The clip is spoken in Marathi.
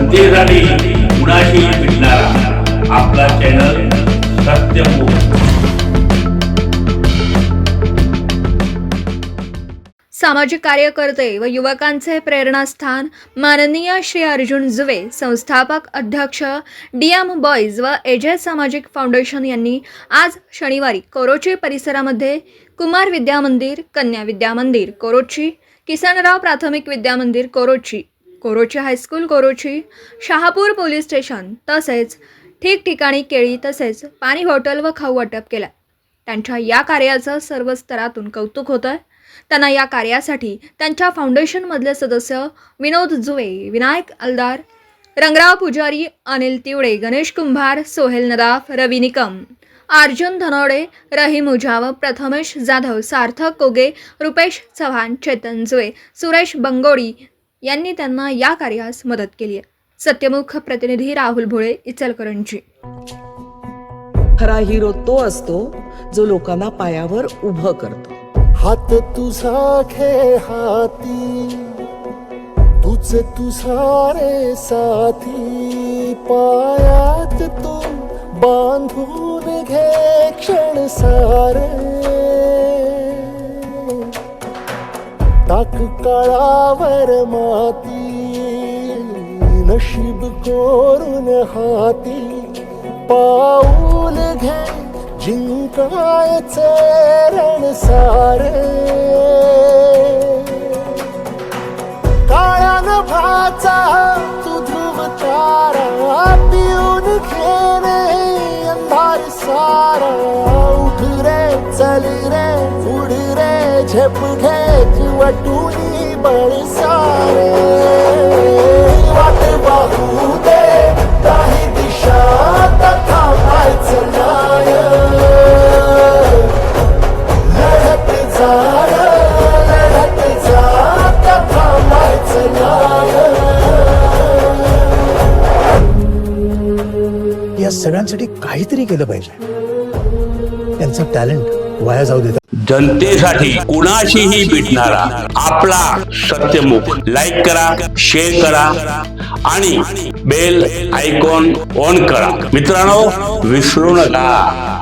जनतेसाठी कुणाशी भेटणारा आपला चॅनल सत्यमुख। सामाजिक कार्यकर्ते व युवकांचे प्रेरणास्थान माननीय श्री अर्जुन जुवे, संस्थापक अध्यक्ष DM बॉयज व एजे सामाजिक फाउंडेशन यांनी आज शनिवारी कोरोची परिसरामध्ये कुमार विद्या मंदिर, कन्या विद्या मंदिर कोरोची, किसनराव प्राथमिक विद्या मंदिर Korochi high school Korochi, Shahapur police station तसेच ठिकठिकाणी केळी तसेच पाणी बॉटल व खाऊ वाटप केला। त्यांच्या या कार्याचं सर्व स्तरातून कौतुक होतं। त्यांना या कार्यासाठी त्यांच्या फाउंडेशनमधले सदस्य विनोद जुवे, विनायक अलदार, रंगराव पुजारी, अनिल तिवडे, गणेश कुंभार, सोहेल नदाफ, रवी निकम, अर्जुन धनोडे, रहीम उजाव, प्रथमेश जाधव, सार्थक कोगे, रुपेश चव्हाण, चेतन जुवे, सुरेश बंगोडी यांनी त्यांना या कार्यास मदत केली आहे। सत्यमुख प्रतिनिधी राहुल भोळे, इचलकरंजी। खरा हिरो तो असतो जो लोकांना पायावर उभं करतो। हात तुझा घे हाती, तुझा रे साथी, पायात तू बांधून घे क्षण सारे, टाक काळावर माती, नशीब कोरून हाती, पाऊल घे जिंकायचे रण सारे, काळ्या नभाचा तू ध्रुव तारा, पिऊन घेणे अंधार सारा, उठ रे चल रे उड रे, झेप घे जीवटूनी बळ सारे, वाट पाहू दे काही दिशा तथा थांबायचं नाही, लढत जा थांबायचं नाही। या सगळ्यांसाठी काहीतरी केलं पाहिजे, त्यांचं टॅलेंट वाया जाऊ देतात। जनतेसाठी कुणाशीही भेटणारा आपला सत्यमुख। लाईक करा, शेअर करा आणि बेल आयकॉन ऑन करा। मित्रांनो, विसरू नका।